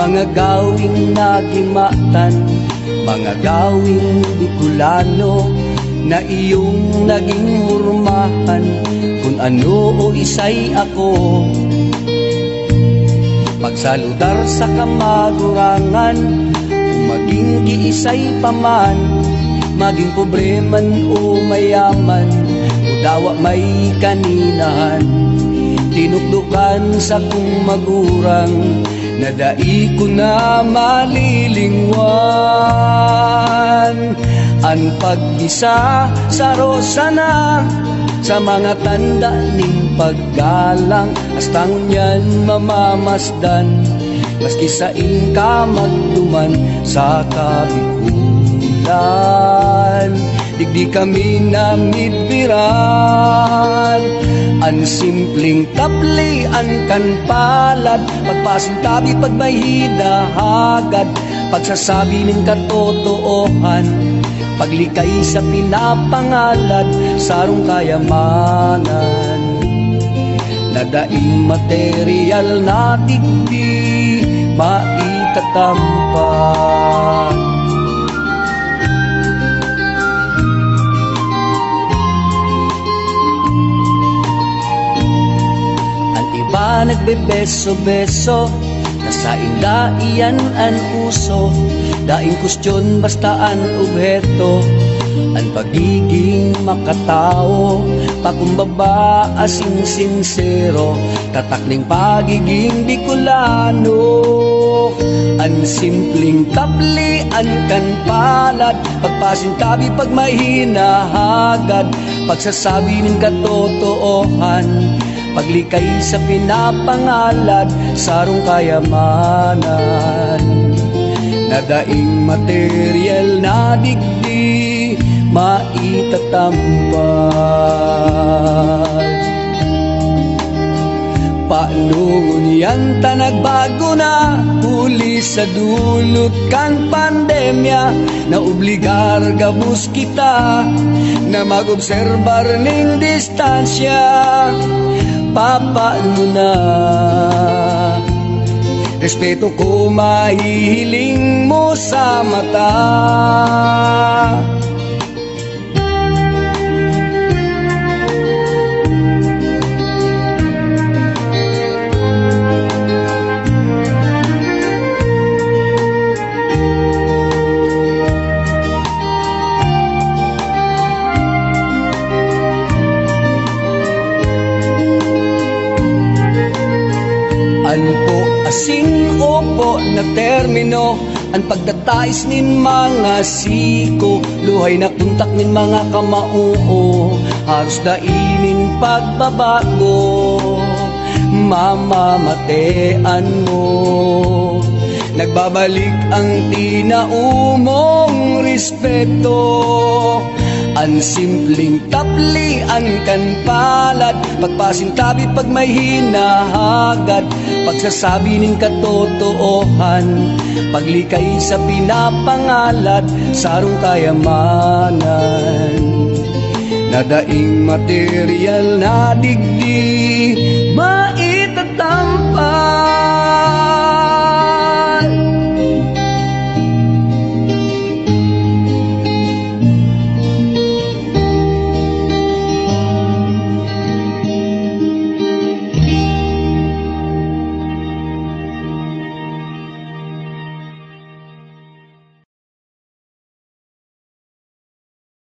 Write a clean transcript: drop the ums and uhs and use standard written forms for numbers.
mga gawing nagimatan, mga gawing Bicolano na iyong naging hurmahan. Kung ano o isa'y ako, pagsaludar sa kamagurangan, kung maging giisa'y paman, maging pobre man o mayaman, o dawa may kaninahan. Tinukdukan sa kong magurang, na dai ko na malilingwan. Ang pag-isa sa rosana, sa mga tanda ning paggalang, hasta ngunyan mamamasdan, maski sa inka magduman sa kabikulan. Digdi kami na midbiran, ang simpleng tapli, ang kanpalad, pagpasintabi pag may hinahagad, pagsasabi ng katotoohan, paglikay sa pinapangalad, sarong kayamanan, na daing material na digdi maitatampan. Nagbebeso-beso, nasa inda iyan ang uso, daing kustyon basta ang obheto, ang pagiging makatao, pakumbaba asing sincero, tatakling pagiging Bicolano. Ang simpleng tapli, ang kanpalad, pagpasintabi pag may hinahagad, pagsasabi ng katotoohan, paglikay sa pinapangalad, sarong kayamanan, na daing material na digdi maitatampal. Paano ngunyan ta nagbago na, huli sa dulot kang pandemya, na obligar gabus kita na mag-obserbar ning distansya. Papaano na, respeto ko mahihiling mo sa mata. Anpo asing opo na termino, ang pagtatais nin mga siko, luhay na kuntak nin mga kamauo, haros dainin pagbabago, mamamatean mo. Nagbabalik ang tinaumong respeto, ang simpleng tapli, ang kanpalad, pagpasintabi pag may hinahagad, pagsasabi ng katotoohan, paglikay sa pinapangalad, sarong kayamanan, na daing material na digdi maitatampal.